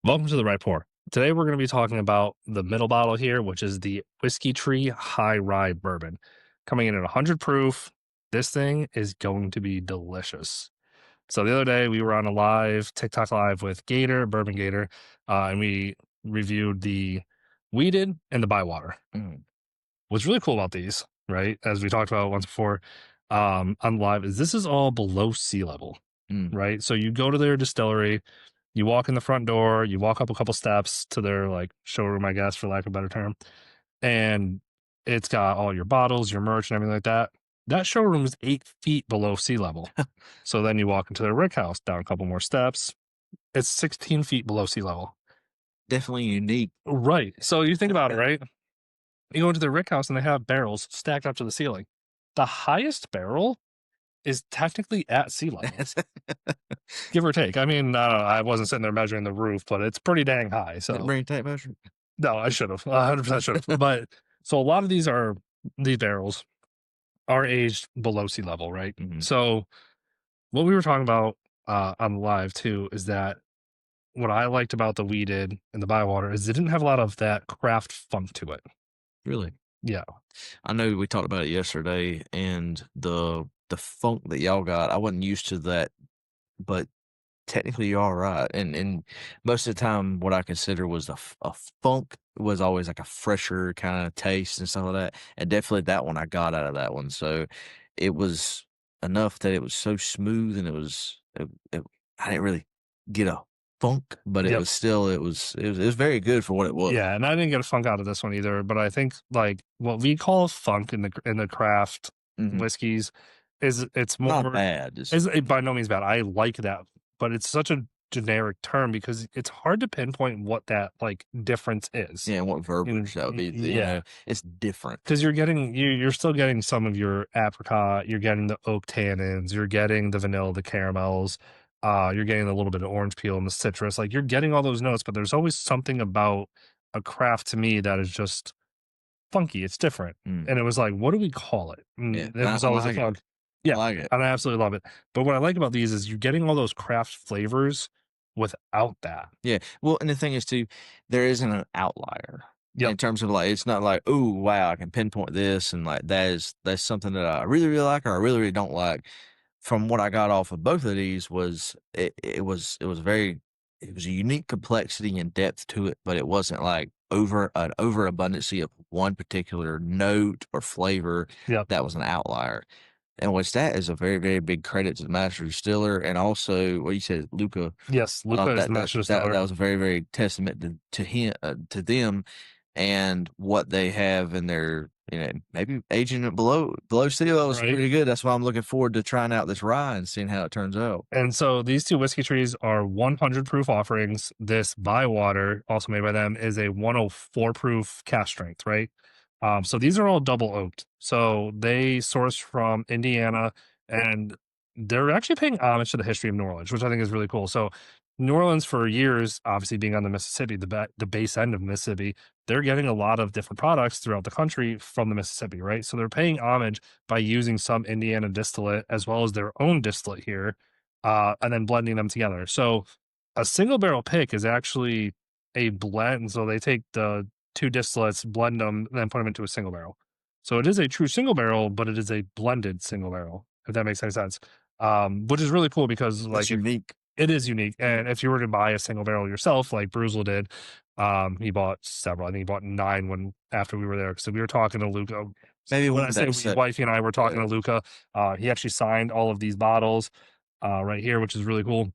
Welcome to the Right Pour. Today we're going to be talking about the middle bottle here, which is the Whiskey Tree High Rye Bourbon. Coming in at 100 proof. This thing is going to be delicious. So the other day we were on a live TikTok live with Gator, Bourbon Gator, and we reviewed the weeded and the bywater. Mm, What's really cool about these, right, as we talked about once before on live, is this is all below sea level, mm. right? So you go to their distillery, you walk in the front door, you walk up a couple steps to their like showroom, I guess, for lack of a better term, and it's got all your bottles, your merch, and everything like that. That showroom is 8 feet below sea level. So then you walk into their rick house, down a couple more steps, it's 16 feet below sea level. Definitely unique. Right. So you think about it, right? You go into the rick house and they have barrels stacked up to the ceiling. The highest barrel is technically at sea level, give or take. I mean, I don't know. I wasn't sitting there measuring the roof, but it's pretty dang high. Didn't So bring a tape measure. no, I should have. 100% should have. But so a lot of these barrels are aged below sea level, right? Mhm. So what we were talking about on live too is that what I liked about the weeded and the bywater is it didn't have a lot of that craft funk to it. Really? Yeah. I know we talked about it yesterday, and the funk that y'all got, I wasn't used to that, but technically you're all right. And most of the time, what I consider was a funk was always like a fresher kind of taste and stuff like that. And definitely that one I got out of that one. So it was enough that it was so smooth, and I didn't really get a funk, but it Yep. was still it was very good for what it was. Yeah, and I didn't get a funk out of this one either, but I think like what we call funk in the craft Mhm. whiskeys is it's Not more bad. Just is by no means bad. I like that, but it's such a generic term because it's hard to pinpoint what that like difference is. yeah, what verbiage that would be. Yeah, It's different. because you're still getting some of your apricot, you're getting the oak tannins, you're getting the vanilla, the caramels, you're getting a little bit of orange peel and the citrus. Like you're getting all those notes, but there's always something about a craft to me that is just funky. It's different. Mm. And it was like, what do we call it? Yeah, And it and was I always a like it. funk. I Yeah, like it. and I absolutely love it. But what I like about these is you're getting all those craft flavors without that. Yeah. Well, and the thing is too, there isn't an outlier Yep. in terms of like it's not like, oh wow, I can pinpoint this and like that's something that I really, really like or I really, really don't like. From what I got off of both of these was it was very it was a unique complexity and depth to it, but it wasn't like an overabundancy of one particular note or flavor Yep. that was an outlier. And which that is a very, very big credit to the master distiller and also what you said, Luca. Yes. Luca is the master That distiller. was a very, very testament to him, to them, and what they have in their, maybe aging it below sea level is Right. pretty good. That's why I'm looking forward to trying out this rye and seeing how it turns out. And so these two whiskey trees are 100 proof offerings. This Bywater, also made by them, is a 104 proof cask strength, right? So these are all double oaked. So they source from Indiana and they're actually paying homage to the history of New Orleans, which I think is really cool. So New Orleans, for years, obviously being on the Mississippi, the base end of Mississippi, they're getting a lot of different products throughout the country from the Mississippi, right? So they're paying homage by using some Indiana distillate as well as their own distillate here, and then blending them together. So a single barrel pick is actually a blend. So they take the two distillates, blend them, and then put them into a single barrel. So it is a true single barrel, but it is a blended single barrel, if that makes any sense. Which is really cool because That's like if unique. it is unique, and if you were to buy a single barrel yourself, like Bruzel did, he bought several. I think he bought 9 when after we were there. So we were talking to Luca. Maybe When one I say day we, set. wifey and I were talking Yeah. to Luca, he actually signed all of these bottles right here, which is really cool.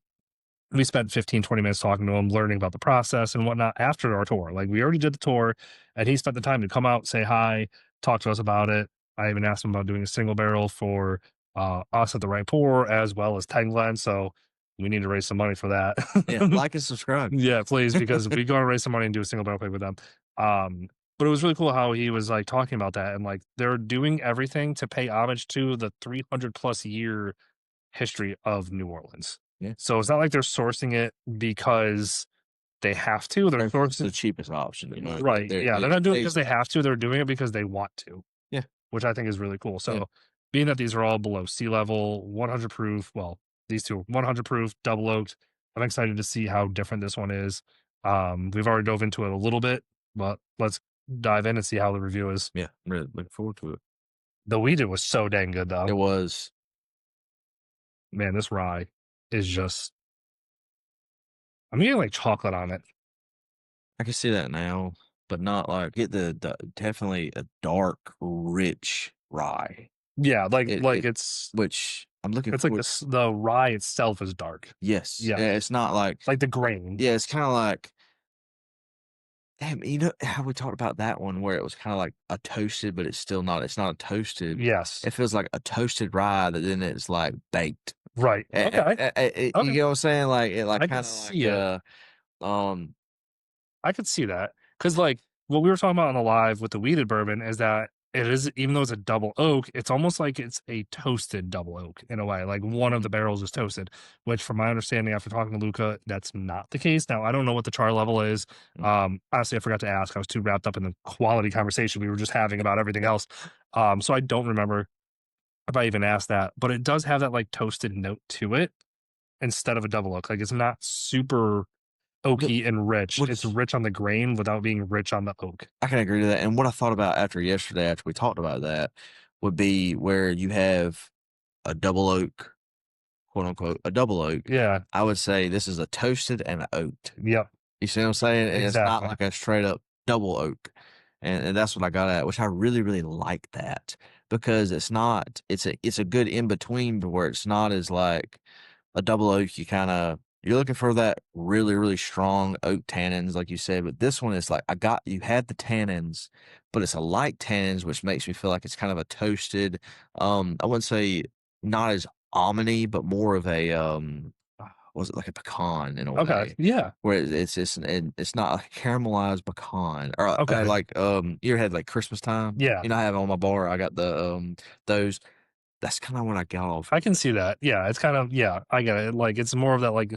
We spent 15, 20 minutes talking to him, learning about the process and whatnot after our tour. Like we already did the tour, and he spent the time to come out, say hi, talk to us about it. I even asked him about doing a single barrel for us at the Right Pour as well as Ten Glen. So we need to raise some money for that. Yeah. Like and subscribe. Yeah, please, because we got to raise some money and do a single barrel pick with them. But it was really cool how he was like talking about that, and like they're doing everything to pay homage to the 300 plus year history of New Orleans. Yeah. So it's not like they're sourcing it because they have to. They're It's the sourcing cheapest option. right. Yeah, they're not doing it because They they have to. They're doing it because they want to, yeah. which I think is really cool. Yeah. So being that these are all below sea level, 100 proof, well, these two are 100 proof, double oaked. I'm excited to see how different this one is. We've already dove into it a little bit, but let's dive in and see how the review is. Yeah, I'm really looking forward to it. The weeded was so dang good, though. It was. Man, this rye is just. I'm getting like chocolate on it. I can see that now, but not like get the definitely a dark, rich rye. Yeah, like It which I'm looking it's like forward. the rye itself is dark. Yes, Yeah, it's not like the grain. yeah, it's kind of like damn. You know how we talked about that one where it was kind of like a toasted, but it's still not. It's not a toasted. Yes, It feels like a toasted rye that then it's like baked. right. Okay, You okay. know what I'm saying? Like it, like I can kind of see like it. um, I could see that because, like, what we were talking about on the live with the weeded bourbon is that it is, even though it's a double oak, it's almost like it's a toasted double oak in a way. Like one of mm, the barrels is toasted, which, from my understanding, after talking to Luca, that's not the case. Now, I don't know what the char level is. mm, Honestly, I forgot to ask. I was too wrapped up in the quality conversation we were just having about everything else. So I don't remember if I even asked that, but it does have that like toasted note to it instead of a double oak. Like it's not super but oaky and rich. It's which rich on the grain without being rich on the oak. I can agree to that. And what I thought about after yesterday, after we talked about that, would be where you have a double oak, quote unquote, a double oak. Yeah. I would say this is a toasted and an oaked. Yep. You see what I'm saying? And it's not Exactly. like a straight up double oak. And that's what I got at, which I really, really like that because it's not, it's a good in between to where it's not as like a double oak. You're looking for that really, really strong oak tannins, like you said. But this one is like, you had the tannins, but it's a light tannins, which makes me feel like it's kind of a toasted, I wouldn't say not as almondy, but more of a, was it like a pecan in a Okay. way? Yeah. Where it's not a caramelized pecan or Okay. like you ever had like Christmas time? Yeah. You know, I have on my bar. I got the those. That's kind of what I got off. I can see that. Yeah. It's kind of, yeah, I get it. Like it's more of that, like,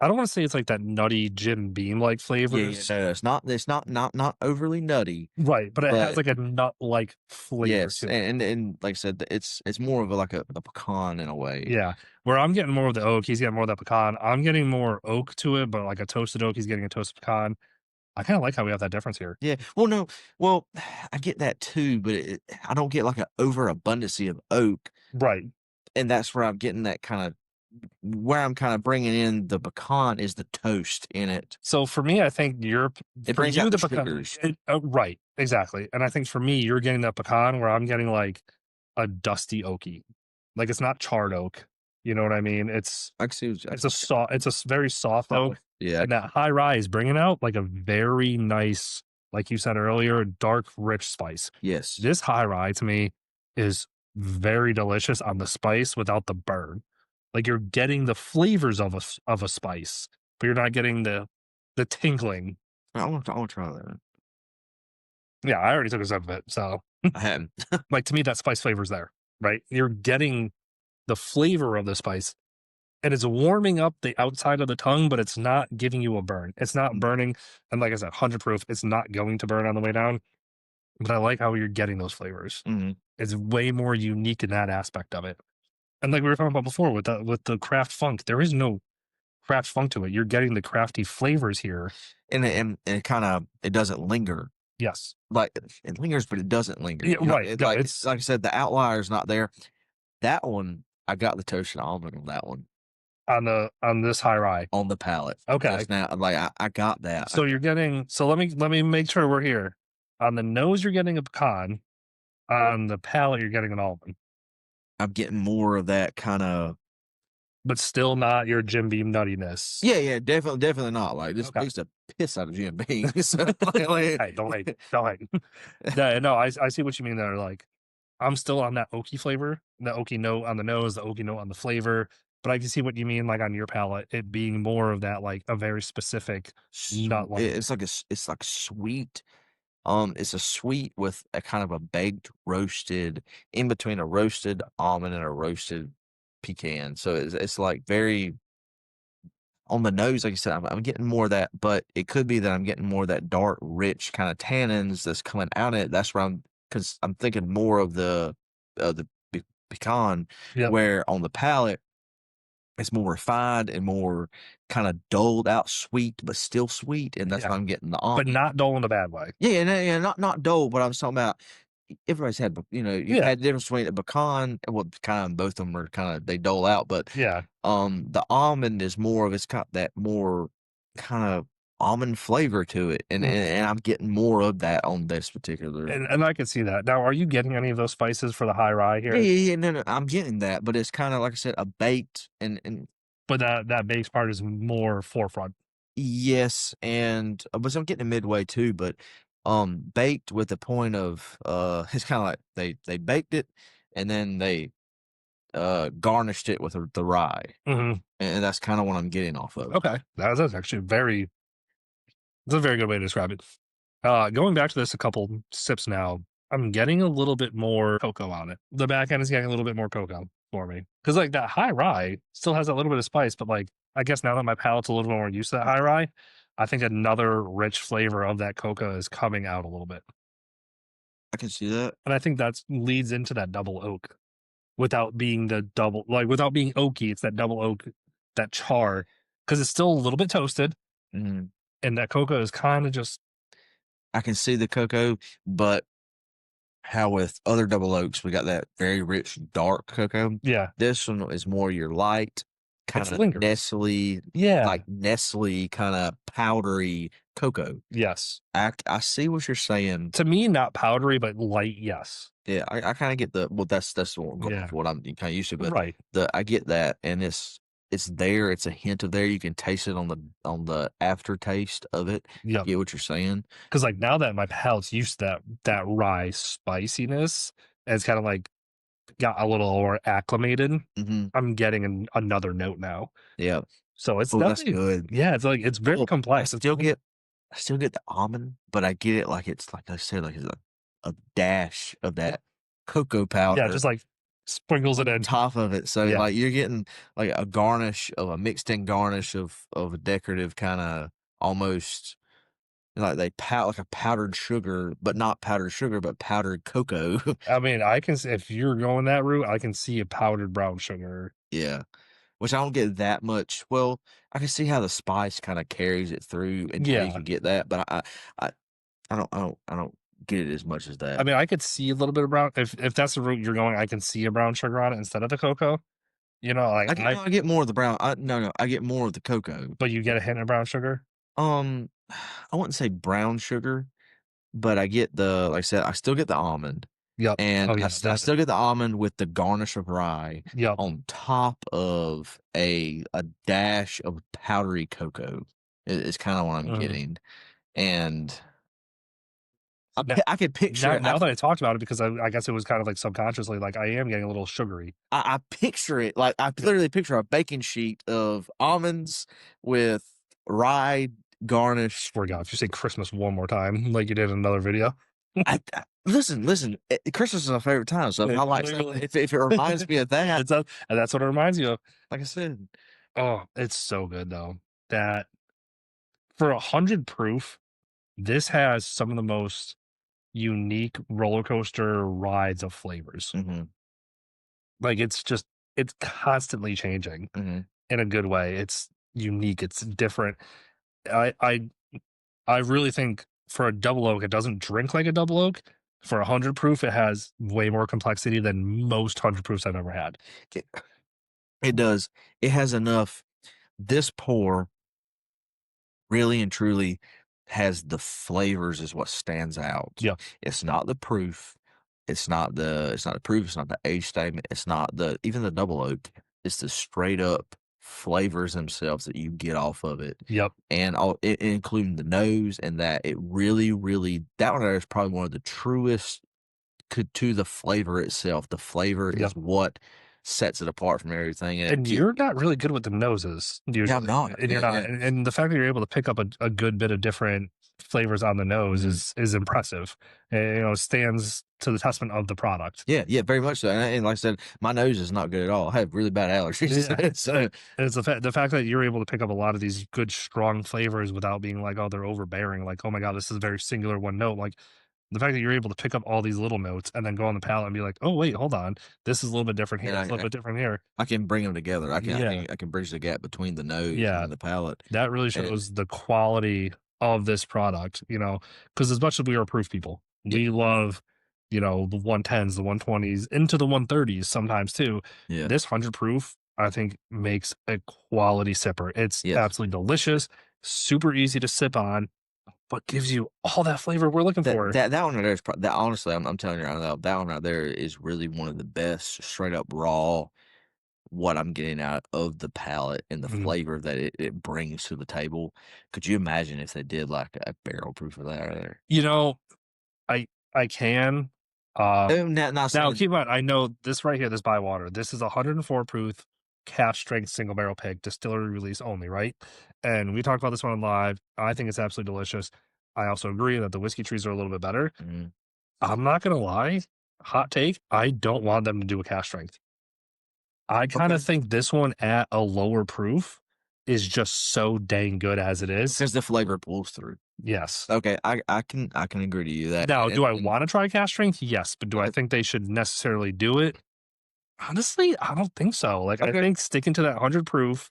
I don't want to say it's like that nutty Jim Beam like Yeah, yeah, flavors. no, it's not overly nutty, Right. But it has but like a nut like flavor yes, to it. and like I said, it's more of like a pecan in a way. Yeah. Where I'm getting more of the oak, he's getting more of that pecan. I'm getting more oak to it, but like a toasted oak, he's getting a toasted pecan. I kind of like how we have that difference here. Yeah, well, no, well, I get that too, but I don't get like an overabundance of oak, Right. and that's where I'm getting where I'm kind of bringing in the pecan is the toast in it. So for me, I think It for brings you out the the pecan, sugars. right, exactly. And I think for me, you're getting that pecan where I'm getting like a dusty oaky, like it's not charred oak. You know what I mean? I can see what It's a soft, it's a very soft oak, soft. Yeah, and that high rye is bringing out like a very nice, like you said earlier, dark, rich spice. yes. This high rye to me is very delicious on the spice without the burn. Like you're getting the flavors of a spice, but you're not getting the tingling. I want to try that. Yeah, I already took a sip of it. So I hadn't. like to me, that spice flavor's there, right? You're getting the flavor of the spice and it's warming up the outside of the tongue, but it's not giving you a burn. It's not burning. And like I said, 100 proof, it's not going to burn on the way down. But I like how you're getting those flavors. Mm-hmm. It's way more unique in that aspect of it. And like we were talking about before with the craft funk, there is no craft funk to it. You're getting the crafty flavors here. And it kind of it doesn't linger. Yes. Like it lingers, but it doesn't linger. Yeah, You know, right. No, it's like I said, the outlier's not there. That one, I got the toasted almond on that one on this high rye. on the palate. Okay. Just now, like I got that. So you're getting, so let me make sure we're here. On the nose, you're getting a pecan. On the palate, you're getting an almond, I'm getting more of that kind of. but still not your Jim Beam nuttiness. Yeah, yeah, definitely not. Like this Okay. makes the piss out of Jim Beam. So, like, Hey, don't hate. Don't hate. Yeah, no, I see what you mean there. Like, I'm still on that oaky flavor, the oaky note on the nose, the oaky note on the flavor. But I can see what you mean, like on your palate, it being more of that, like a very specific nut like. it's like sweet. It's a sweet with a kind of a baked roasted in between a roasted almond and a roasted pecan. So it's like very on the nose, like you said, I'm getting more of that, but it could be that I'm getting more of that dark, rich kind of tannins that's coming out of it. That's where because I'm thinking more of the pecan, Yep. where on the palate it's more refined and more kinda dulled out sweet, but still sweet, and that's Yeah, why I'm getting the but almond. not dull in a bad way. Yeah, no, yeah, not dull, but I was talking about everybody's had, you've Yeah, had the difference between a pecan and well, pecan, both of them are kinda they dole out, but, yeah. the almond is more of it's got that more kinda almond flavor to it, and Mhm. I'm getting more of that on this particular. And I can see that. Now, are you getting any of those spices for the high rye Yeah, here? yeah, yeah, no, I'm getting that, but it's kinda, like I said, a baked and But that base part is more forefront. yes, and but I'm getting a midway too, but, baked with the point of, it's kinda like they baked it, and then they, garnished it with the rye, Mhm. and that's kinda what I'm getting off of. Okay. That's actually very that's a very good way to describe it. Going back to this a couple sips now, I'm getting a little bit more cocoa on it. The back end is getting a little bit more cocoa for me. Because like that high rye still has a little bit of spice, but like I guess now that my palate's a little bit more used to that high rye, I think another rich flavor of that cocoa is coming out a little bit. I can see that. And I think that's leads into that double oak without being the double like without being oaky. It's that double oak, that char, because it's still a little bit toasted, Mhm. and that cocoa is kind of just I can see the cocoa, but how with other double oaks, we got that very rich dark cocoa. yeah, This one is more your light, it's kinda lingers. Nestle, Yeah. like Nestle kinda powdery cocoa. Yes. I see what you're saying. To me, not powdery, but light, yes. Yeah, I kinda get the well, that's what I'm going off Yeah. what I'm kinda used to, but Right. I get that, and it's there, it's a hint of there, you can taste it on the aftertaste of it. I Yep. get what you're saying. Because like, now that my palate's used to that rye spiciness, and it's kinda, like, got a little more acclimated, Mhm. I'm getting another note now. Yeah. So it's Oh, that's definitely good. yeah, it's like it's very Oh, complex. It's one I still get the almond, but I get it like it's like I said, like it's a dash of yep. that cocoa Yeah, powder just, like, sprinkles it on in. top of it. So, Yeah. like, you're getting, like, a garnish of a mixed in garnish of a decorative kinda almost like they like a powdered sugar, but not powdered sugar, but powdered cocoa. I mean, I can see if you're going that route, I can see a powdered brown sugar. Yeah. Which I don't get that much. Well, I can see how the spice kinda carries it through and how you Yeah. can get that, but I I don't get it as much as I that. mean, I could see a little bit of brown if that's the route you're going, I can see a brown sugar on it instead of the cocoa. You know, like, I get more of the brown no, I get more of the cocoa. but you get a hint of brown sugar? Um, I wouldn't say brown sugar, but I get the like I said, I still get the almond, Yep. and Oh, yeah, I that still get the almond with the garnish of rye yep. on top of a dash of powdery cocoa is kinda what I'm Mhm. getting, and Now I can picture it. now that I talked about it because I guess it was kind of, like, subconsciously, like, I am getting a little sugary. I picture it, like, I Yep. literally picture a baking sheet of almonds with rye garnish. Swear to God, if you say Christmas one more time like you did in another video. I listen, Christmas is my favorite time, so if I It like something literally if it reminds me of that, it's a and that's what it reminds you of. like I said. Oh, it's so good, though. That for 100 proof, this has some of the most unique roller coaster rides of flavors. Mhm, Like, it's just it's constantly changing mhm. in a good way. It's unique, it's different. I I I really think for a double oak, it doesn't drink like a double oak. For 100 proof, it has way more complexity than most 100 proofs I've ever had. It it does. It has enough this pour really and truly has the flavors is what stands out. Yeah, It's not the proof. It's not the proof. It's not the age statement. It's not the even the double oak. It's the straight up flavors themselves that you get off of it, yep, and all including the nose and that it really, really that one there is probably one of the truest to the flavor itself. The flavor is yep. what sets it apart from everything. And And you're not really good with the noses yeah, I'm usually, not. and you're Yeah, not yeah. and the fact that you're able to pick up a good bit of different flavors on the nose Mhm. is impressive, and, stands to the testament of the product. Yeah, yeah, very much so, and like I said, my nose is not good at all. I have really bad allergies, Yeah, so and it's the fact that you're able to pick up a lot of these good, strong flavors without being like, "Oh, they're overbearing," like, "Oh my god, this is a very singular one note," like, The fact that you're able to pick up all these little notes and then go on the palate and be like, "Oh, wait, hold on. This is a little bit different here. And It's a little bit different here." I can bring them together. Yeah. I can bridge the gap between the nose Yeah. and the palate. That really And shows the quality of this product, because as much as we are proof people, yeah, we love, the 110s, the 120s, into the 130s sometimes too. yeah, This 100 proof, I think, makes a quality sipper. It's yes. absolutely delicious, super easy to sip on, but gives you all that flavor we're looking for. That one right there is that honestly, I'm telling you right now, that one right there is really one of the best straight up raw what I'm getting out of the palate and the Mhm. flavor that it brings to the table. Could you imagine if they did like a barrel proof of that right there? You know, I I can. Uh, Not Now saying keep in mind, I know this right here, this Bywater. This is a 104 proof cask strength single barrel peg, distillery release only, right? And we talked about this one on live. I think it's absolutely delicious. I also agree that the whiskey trees are a little bit better. mhm. I'm not gonna lie, hot take. I don't want them to do a cask strength. I kind Okay. of think this one at a lower proof is just so dang good as it is. Because the flavor pulls through. Yes. Okay, I can agree to you that Now, do I and want to try cask strength? Yes, but do I think they should necessarily do it? Honestly, I don't think so. Like, I okay. think sticking to that 100 proof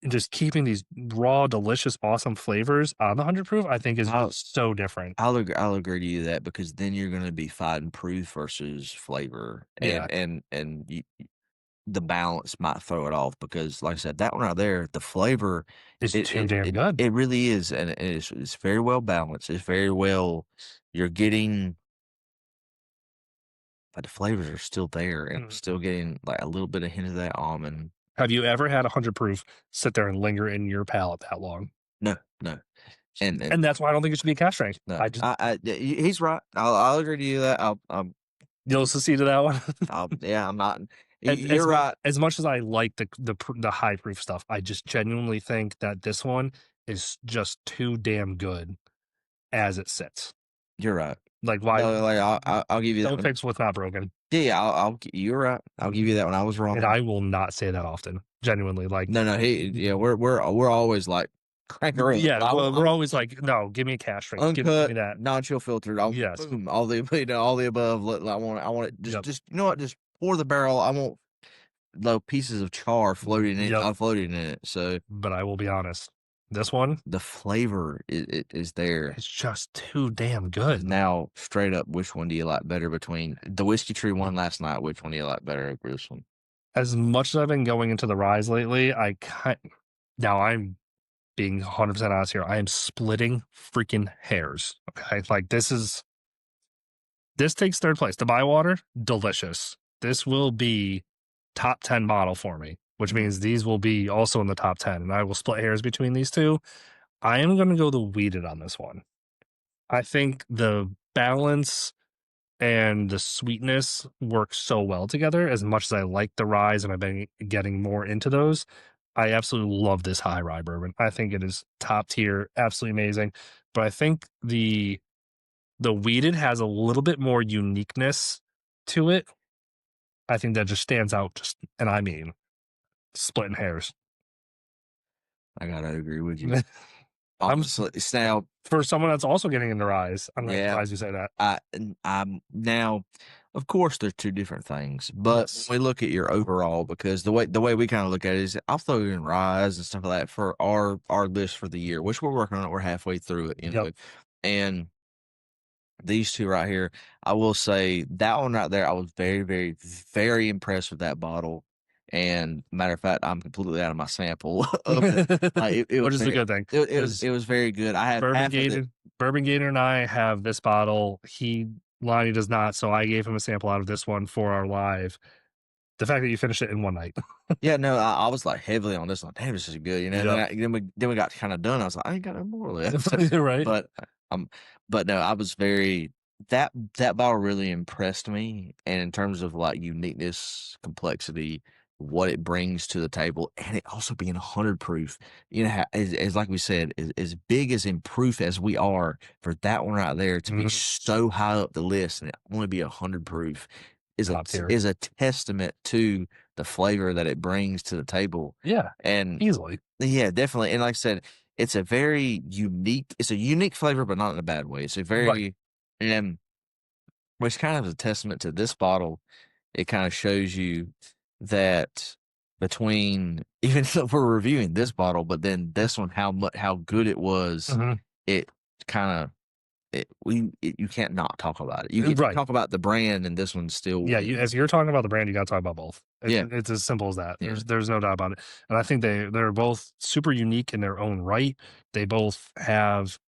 and just keeping these raw, delicious, awesome flavors on the 100 proof, I think is I'll just so different. I'll agree to you that because then you're gonna be fighting proof versus flavor, Yeah, and the balance might throw it off because, like I said, that one right there, the flavor, it's too damn good. it really is, and it's very well balanced. It's very well you're getting but the flavors are still there, and I'm Mhm. still getting, like, a little bit of hint of that almond. Have you ever had a 100 proof sit there and linger in your palate that long? No, no, and And that's why I don't think it should be cash strength. no, I just, he's right. I'll agree to you that you'll see to that one. yeah, I'm not as, you're as much right. as much as I like the high proof stuff, I just genuinely think that this one is just too damn good as it sits. You're right. Like, why No, like, I'll give you that don't one. fix what's not broken? Yeah, yeah, you're right. I'll give you that one. I was And wrong. I will not say that often. Genuinely, like, No, no, yeah, we're always like, "Crank her up." yeah, well, I we're want always like, no, give me a cash strength. Give me uncut, that. non-chill filtered. I'll Yes. boom, all the all the above. I want it Yep. just you know what? Just pour the barrel. I want the pieces of char Yep. floating in it. So But I will be honest. This one the flavor is there. is just too damn good. Now, straight up, which one do you like better between the Whiskey Tree one last night? Which one do you like better over this one? As much as I've been going into the rise lately, now I'm being 100% honest here. I am splitting freaking hairs. Okay. Like, this takes third place. The Bywater, delicious. This will be top 10 model for me, which Mhm. means these will be also in the top 10. And I will split hairs between these two. I am going to go the weeded on this one. I think the balance and the sweetness work so well together. As much as I like the ryes and I've been getting more into those, I absolutely love this high rye bourbon. I think it is top tier, absolutely amazing. But I think the weeded has a little bit more uniqueness to it. I think that just stands out. And I mean, splitting hairs. I gotta agree with you. I'm Honestly, it's now, for someone that's also getting into ryes. I'm not yeah, surprised you say that. I'm now, of course, they're two different things, but when Yes. we look at your overall, because the way we kind of look at it is, I'll throw in rise and stuff like that for our list for the year, which we're working on it. We're halfway through it, Yep. and these two right here, I will say that one right there, I was very, very, very impressed with that bottle. And matter of fact, I'm completely out of my sample of it. It Which was is a very, good thing because it was very good. I had Bourbon half of it. Gator, Bourbon Gator and I have this bottle. Lonnie does not, so I gave him a sample out of this one for our live. The fact that you finished it in one night. Yeah, no, I was like heavily on this one. Damn, this is good, And Yep. then we got kind of done. I was like, I ain't got no more left. Right? but um, but no, I was very that bottle really impressed me, and in terms of like uniqueness, complexity, what it brings to the table, and it also being 100 proof. As like we said, as big as in proof as we are for that one right there to be Mhm. so high up the list and it only be 100 proof Top tier. is a testament to the flavor that it brings to the table. Yeah, And easily. yeah, definitely. And like I said, it's a unique flavor, but not in a bad way. Right. And which kind of is a testament to this bottle. It kind of shows you that between even though we're reviewing this bottle, but then this one, how good it was. Mhm. It kind of you can't not talk about it. You can Right. talk about the brand, and this one still Yeah, if wins. you're talking about the brand, you gotta talk about both. Yeah, It's as simple as that. yeah. There's no doubt about it. And I think they're both super unique in their own right. They both have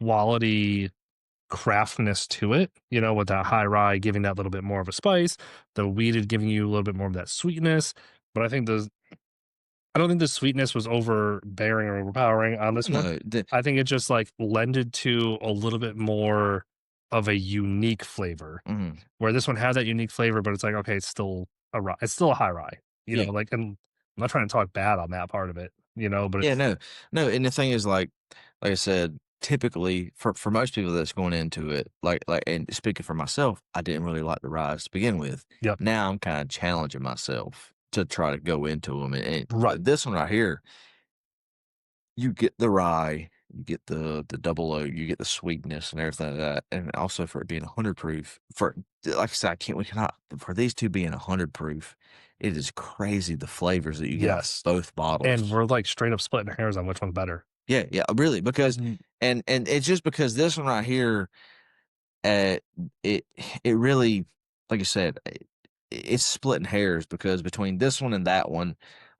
quality craftness to it, with that high rye giving that little bit more of a spice, the weeded giving you a little bit more of that sweetness. But I don't think the sweetness was overbearing or overpowering on this one. No, I think it just like lended to a little bit more of a unique flavor, mhm. where this one has that unique flavor, but it's like, okay, it's still a rye. It's still a high rye, Yeah. like, and I'm not trying to talk bad on that part of it, but Yeah, it's, no, no, and the thing is, like I said, typically for most people that's going into it, and speaking for myself, I didn't really like the ryes to begin with. yep, Now I'm kind of challenging myself to try to go into them, right. but this one right here, you get the rye, you get the double oak, you get the sweetness and everything like that, and also for it being 100 proof, for like I said, we cannot for these two being 100 proof, it is crazy the flavors that you get off Yes. both And bottles. we're like straight up splitting hairs on which one's better. Yeah, yeah, really, because Mhm. and it's just because this one right here, uh, it it really, like I said, it's splitting hairs because between this one and that one,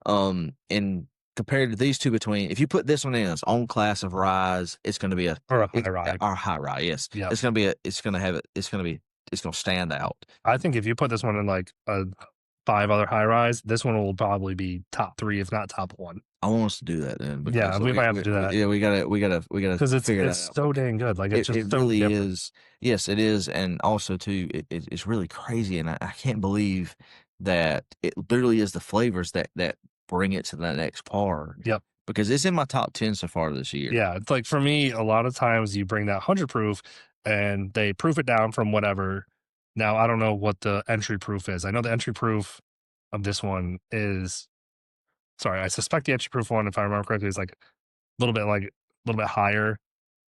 and compared to these two, between if you put this one in its own class of ryes, it's going to be Or a high it rye. our high rye, yes, Yep. it's going to be it's going to have it's going to stand out. I think if you put this one in like a 5 other high rise, this one will probably be top 3, if not top 1. I want us to do that then Yeah, because we might have to do that yeah, we gotta because it's figure it's that out. so dang good. Like, it's It just so really different. is. Yes, it is, and also too, it's really crazy, and I can't believe that it literally is the flavors that bring it to that next par, Yep. because it's in my top 10 so far this year. Yeah, it's like for me, a lot of times you bring that 100 proof and they proof it down from whatever. Now, I don't know what the entry proof is. I know the entry proof of this one is, sorry, I suspect the entry proof one, if I remember correctly, is like a little bit higher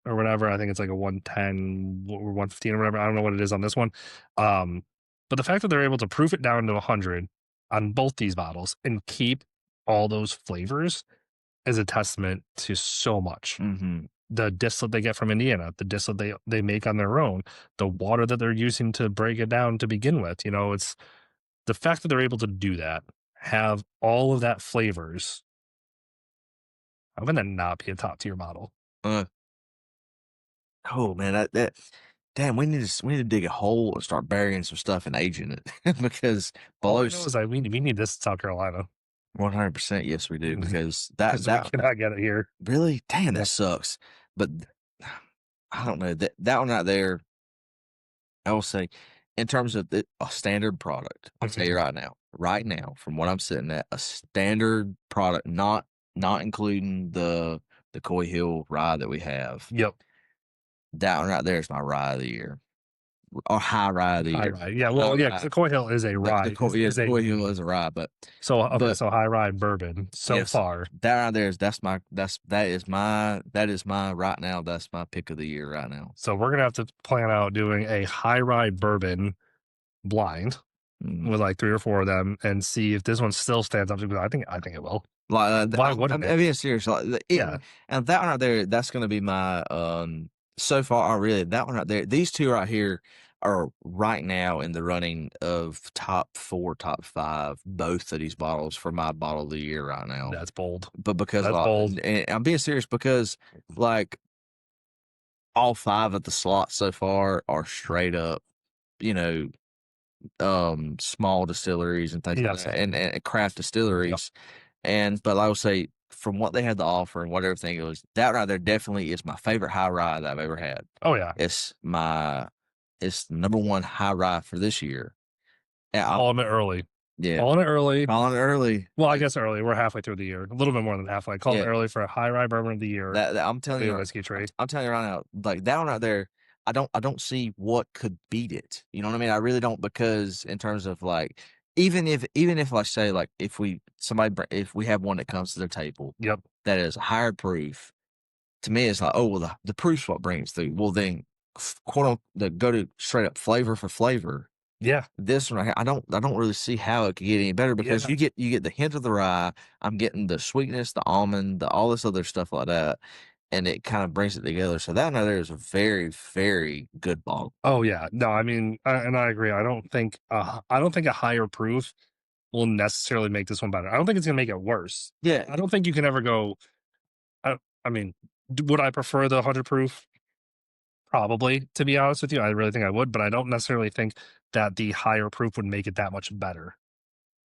or whatever. I think it's like a 110 or 115 or whatever. I don't know what it is on this one. Um, but the fact that they're able to proof it down to 100 on both these bottles and keep all those flavors is a testament to so much. Mhm. The distillate they get from Indiana, the distillate they make on their own, the water that they're using to break it down to begin with. It's the fact that they're able to do that, have all of that flavors. How can that not be a top tier model? Uh, oh, man, that damn, we need to dig a hole and start burying some stuff and aging it because All below I know is we need this in South Carolina 100%, yes, we do, because because we cannot get it here. really? Damn, that Yeah. sucks, but I don't know, that one right there, I will say, in terms of a standard product, I'll tell you Mhm. right now, from what I'm sitting at, a standard product, not including the Coy Hill rye that we have, Yep. that one right there is my rye of the year, or high rye of the High year. rye. Yeah. High Well, yeah, because rye, the Coy Hill is a rye. yeah, Is the a Coy Hill is a rye, so okay. but So high rye bourbon so yes, far. that right there is that is my right now. That's my pick of the year right now. So we're gonna have to plan out doing a high rye bourbon blind Mm. with like 3 or 4 of them and see if this one still stands up to. I think it will. Like Why I'm wouldn't it? being serious. Like Yeah. and that one right there, that's gonna be my so far. I really that one right there. These two right here are right now in the running of top 4, top 5. Both of these bottles for my bottle of the year right now. That's bold. But because That's bold. and I'm being serious because like all 5 of the slots so far are straight up, you know, small distilleries and things like Yes. that, and craft Yep. distilleries. But I would say from what they had to offer and what everything it was, that right there definitely is my favorite high rye that I've ever had. Oh yeah. It's number one high rye for this year. And Calling it early. yeah, Calling it early. calling it early. Well, I guess early. We're halfway through the year. A little bit more than halfway. Calling it Yeah, early for a high rye bourbon of the year. I'm telling The you, whiskey tree. I'm telling you right now, like that one right there. I don't see what could beat it. You know what I mean? I really don't, because in terms of like, even if like say like if we have one that comes to their table Yep. that is higher proof, to me it's like, oh well, the proof's what brings through. Well then that go to straight up flavor for flavor. Yeah. This one, I don't really see how it could get any better because Yeah. you get the hint of the rye. I'm getting the sweetness, the almond, all this other stuff like that, and it kind of brings it together. So that right there is a very, very good bottle. Oh yeah. No, I mean, and I agree. I don't think a higher proof will necessarily make this one better. I don't think it's gonna make it worse. Yeah, I don't think you can ever go. I, I mean, would I prefer the 100 proof? Probably, to be honest with you, I really think I would, but I don't necessarily think that the higher proof would make it that much better.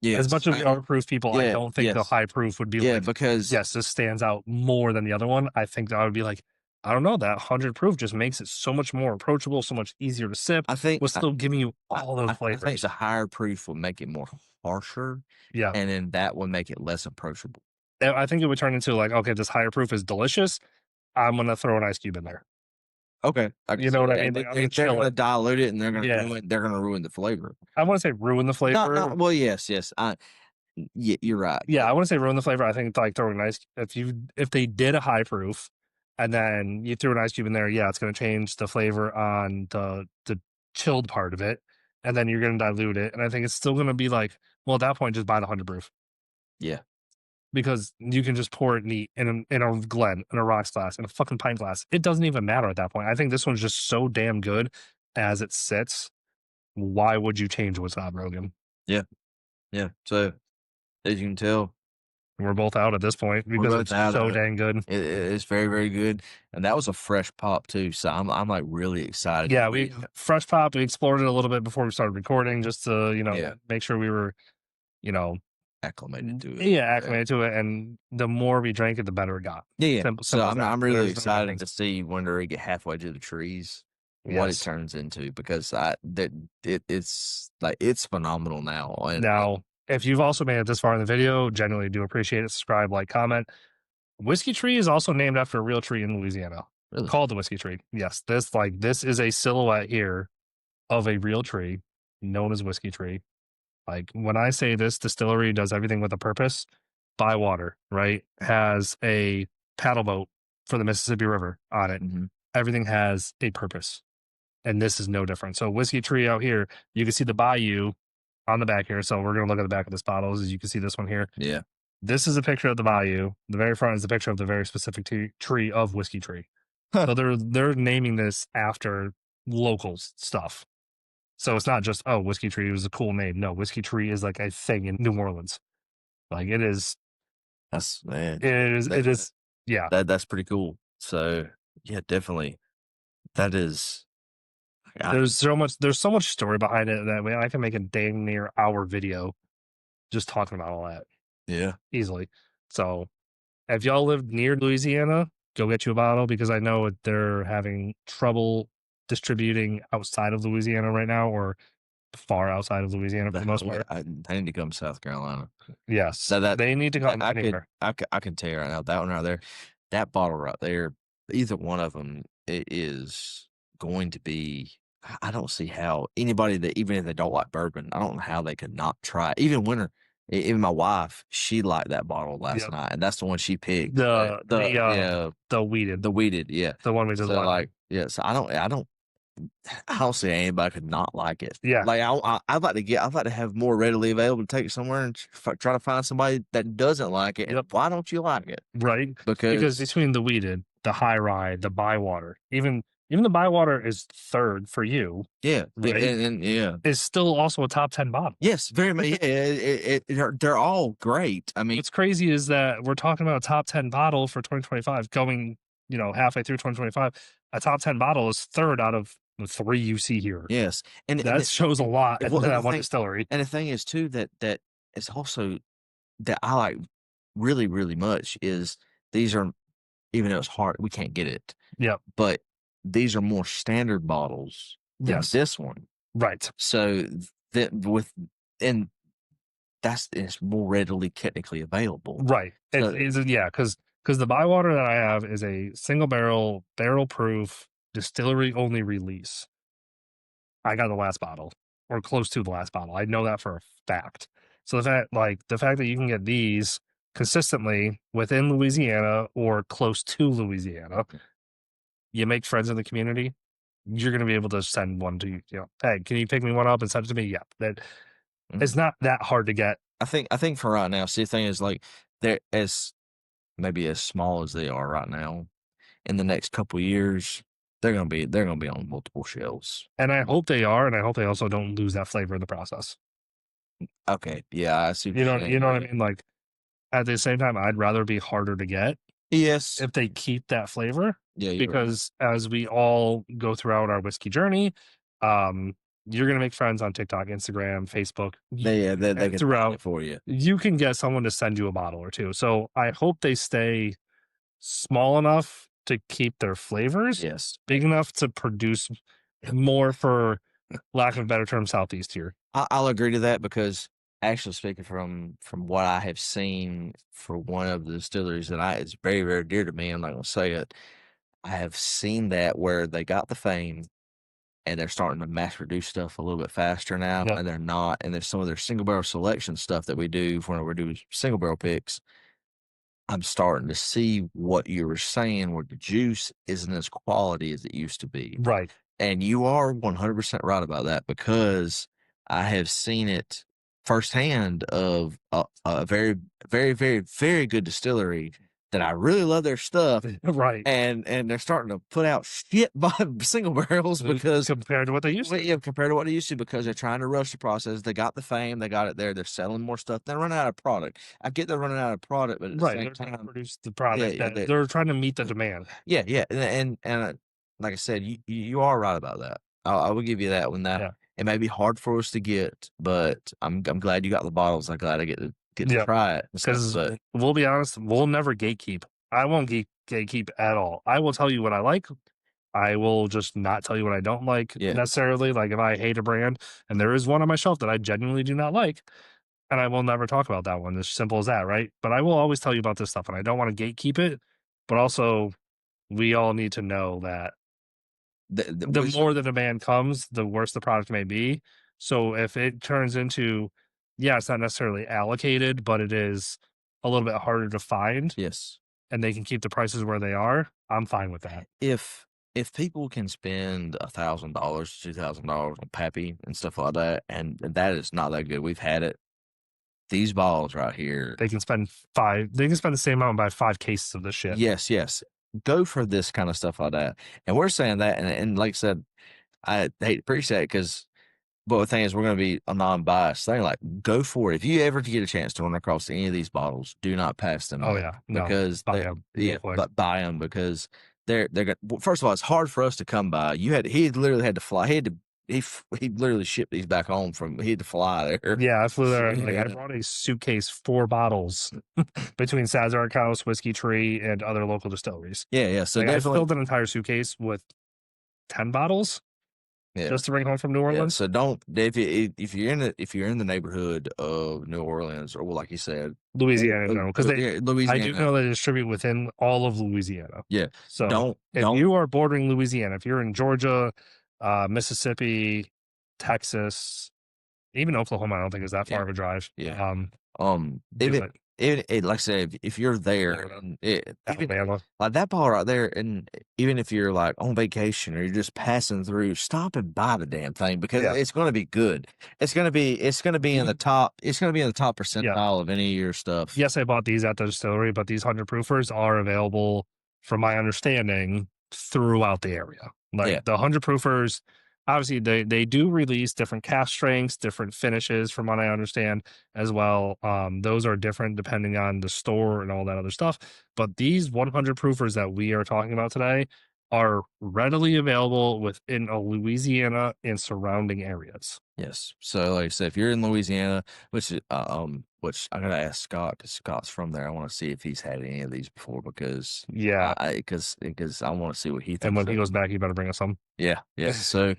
As yes, much of the other proof people, I yeah, don't think the yes, high proof would be yeah, like, because yes, this stands out more than the other one. I think that I would be like, I don't know, that 100 proof just makes it so much more approachable, so much easier to sip, I think was still giving you I, all those I think the flavors. higher proof will make it more harsher, Yeah. and then that will make it less approachable. I think it would turn into like, okay, this higher proof is delicious. I'm gonna throw an ice cube in there. Okay, I can You know see what I that, mean? and Like then I'm gonna they're chill gonna it. dilute it, and Yeah. they're gonna ruin the flavor. I want to say ruin the flavor. Not well, yes, yes, yeah, you're right. Yeah, I want to say ruin the flavor. I think like throwing an ice if they did a high proof and then you threw an ice cube in there, yeah, it's going to change the flavor on the chilled part of it, and then you're going to dilute it, and I think it's still going to be like, well, at that point, just buy the 100 proof Yeah, because you can just pour it neat in a Glen, in a rocks glass, in a fucking pint glass. It doesn't even matter at that point. I think this one's just so damn good as it sits. Why would you change what's not Rogan? yeah, yeah. So as you can tell, We're both out at this point we're because both it's out so of it. dang good. It's very, very good, and that was a fresh pop too. So I'm like really excited. Yeah, we fresh pop. We explored it a little bit before we started recording, just to Yeah, make sure we were you know acclimated to it. yeah So, acclimated to it. And the more we drank it, the better it got. yeah, yeah. Simple, So simple as that. I'm really There's no excited difference. to see when they get halfway to the trees what it Yes. turns into because it's like it's phenomenal now. And Now, if you've also made it this far in the video, genuinely do appreciate it. Subscribe, like, comment. Whiskey Tree is also named after a real tree in Louisiana really, called the Whiskey Tree. Yes, this is a silhouette here of a real tree known as Whiskey Tree. Like when I say this distillery does everything with a purpose, by water, right? Has a paddle boat for the Mississippi River on it. hmm Everything has a purpose. And this is no different. So Whiskey Tree out here, you can see the bayou on the back here. So we're gonna look at the back of this bottle as you can see this one here. yeah, This is a picture of the bayou. The very front is a picture of the very specific tree of Whiskey Tree. huh, So they're naming this after locals stuff. So it's not just, oh, Whiskey Tree was a cool name. No, Whiskey Tree is like a thing in New Orleans. Like that's man, it is, yeah. that's pretty cool. So yeah, definitely that is. I, There's so much story behind it that way I can make a dang near hour video just talking about all that yeah, easily. So if y'all live near Louisiana, go get you a bottle because I know they're having trouble distributing outside of Louisiana right now or far outside of Louisiana for the most part. I need to come to South Carolina. Yes, That they need to come anywhere. I can tell you right now, that one right there, that bottle right there, either one of them, it is going to be I don't see how anybody that even if they don't like bourbon, I don't know how they could not try it. Even Winter, even my wife, she liked that bottle last Yep. night, and that's the one she picked. The yeah, The weeded, the weeded, yeah. the one we just So, left. like, yeah, so I don't see anybody could not like it. Yeah. Like I'd like to have more readily available to take somewhere and try to find somebody that doesn't like it. And Yep. why don't you like it? Right. Because Because between the weeded, the high rye, the bywater, even the bywater is third for you, yeah, right? and yeah, Is still also a top 10 bottle. yes, very much. Yeah, they're all great. I mean, What's crazy is that we're talking about a top 10 bottle for 2025 going, halfway through 2025. A top 10 bottle is third out of the three you see here. yes, and That shows a lot at well, that one distillery. and the thing is too that is also that I like really really much is these are even though it's hard we can't get it, Yep. but these are more standard bottles than Yes. this one. Right. So that with and it's more readily technically available. Right. So Yeah, because the bywater that I have is a single barrel proof distillery only release. I got the last bottle or close to the last bottle. I know that for a fact. So the fact that you can get these consistently within Louisiana or close to Louisiana, you make friends in the community. you're going to be able to send one to hey, can you pick me one up and send it to me? Yeah, that Mhm. it's not that hard to get. I think for right now, see, the thing is, like, they're as maybe as small as they are right now, in the next couple years, they're gonna be on multiple shelves. And I hope they are, and I hope they also don't lose that flavor in the process. Okay, yeah, I see what You know, you're saying, what I yeah. mean? Like at the same time, I'd rather be harder to get Yes. if they keep that flavor, Yeah, you're right. because as we all go throughout our whiskey journey, um, you're gonna make friends on TikTok, Instagram, Facebook, They can find throughout. it for you. You can get someone to send you a bottle or two. So I hope they stay small enough to keep their flavors, Yes. big enough to produce more, for lack of a better term, Southeast here. I'll agree to that because actually speaking from what I have seen for one of the distilleries that I it's very, very dear to me, I'm not gonna say it. I have seen that where they got the fame and they're starting to mass produce stuff a little bit faster now, Yep. and they're not. And there's some of their single barrel selection stuff that we do when we're doing single barrel picks. I'm starting to see what you were saying, where the juice isn't as quality as it used to be. Right. And you are 100% right about that because I have seen it firsthand of a very, very, very, very good distillery that I really love their stuff, Right. and they're starting to put out shit by single barrels because Compared to what they used well, to. yeah, compared to what they used to because they're trying to rush the process. They got the fame, they got it there, they're selling more stuff. They're running out of product. I get they're running out of product, but at the Right. same They're trying to time, produce the yeah, product yeah, that they're trying to meet the demand. yeah, yeah, and like I said, you are right about that. I will give you that one. That Yeah. it may be hard for us to get, but I'm glad you got the bottles. I'm glad I get to Yeah. try it and stuff. Because But we'll be honest, we'll never gatekeep. I won't gatekeep at all. I will tell you what I like. I will just not tell you what I don't like yeah, necessarily. Like if I hate a brand and there is one on my shelf that I genuinely do not like, and I will never talk about that one. As simple as that, right? But I will always tell you about this stuff, and I don't want to gatekeep it. But also, we all need to know that the the which more the demand comes, the worse the product may be. So if it turns into, yeah, it's not necessarily allocated, but it is a little bit harder to find, yes, and they can keep the prices where they are, I'm fine with that. if if people can spend $1,000, $2,000 on Pappy and stuff like that, and that is not that good. We've had it. These balls right here, They can spend they can spend the same amount and buy 5 cases of this shit. yes, yes. Go for this kind of stuff like that. And we're saying that, and like I said, I hate to preach that because, but the thing is, we're going to be a non-biased thing. Like, go for it. If you ever get a chance to run across any of these bottles, do not pass them Oh up yeah, no, because buy they, them real yeah, quick. but buy them because they're going. Well, first of all, it's hard for us to come by. He literally had to fly. He literally shipped these back home from. He had to fly there. Yeah, I flew there and like I Yeah, brought a suitcase, 4 bottles between Sazerac House, Whiskey Tree, and other local distilleries. yeah, yeah. So Like I definitely, filled an entire suitcase with 10 bottles yeah. just to bring home from New Yeah, Orleans. so don't if you're in the neighborhood of New Orleans or well, like you said, Louisiana, no, because yeah, I do Louisiana, know they distribute within all of Louisiana. yeah, So if don't you are bordering Louisiana, if you're in Georgia, Mississippi, Texas, even Oklahoma, I don't think is that yeah, far of a drive. yeah. Do Even it. like I said, if you're there Florida, and even Alabama. like that ball right there, and even if you're like on vacation or you're just passing through, stop and buy the damn thing because Yeah. it's going to be good. It's going to be in the top. It's going to be in the top Yeah. percentile of any of your stuff. Yes, I bought these at the distillery, but these 100 proofers are available, from my understanding, throughout the area. Yeah. Like the 100 proofers, obviously they do release different cast strengths, different finishes, from what I understand as well. Those are different depending on the store and all that other stuff. But these 100 proofers that we are talking about today are readily available within a Louisiana and surrounding areas. Yes. So, like I said, if you're in Louisiana, which I gotta ask Scott because Scott's from there. I want to see if he's had any of these before Yeah. because I want to see what he And thinks when he of goes them. back, you better bring us some. Yeah. Yes. So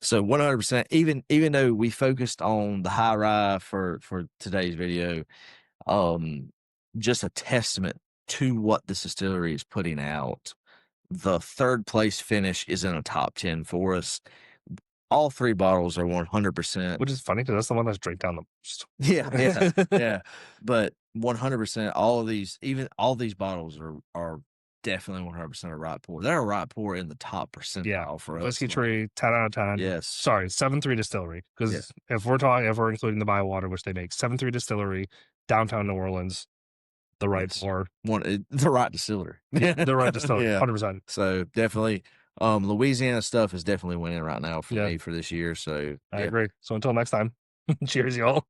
100%. Even though we focused on the high rye for today's video, um, just a testament to what this distillery is putting out. The third place finish is in a top 10 for us. All three bottles are 100%. Which is funny because that's the one that's drank down the most. Yeah, yeah, yeah. But 100%, all of these, even all these bottles are definitely 100% a right pour. They're a right pour in the top Yeah, percentile for us, Whiskey like Tree, 10 out of 10. yes. Sorry, 7.3 Distillery. Yeah. Because if we're including the Bywater, which they make, 7.3 Distillery, downtown New Orleans, the right Yes. pour, The right distiller. the right distillery, Yeah. 100%. So, definitely, Louisiana stuff is definitely winning right now for Yeah, me for this year, so, I yeah. agree. So until next time, cheers, y'all.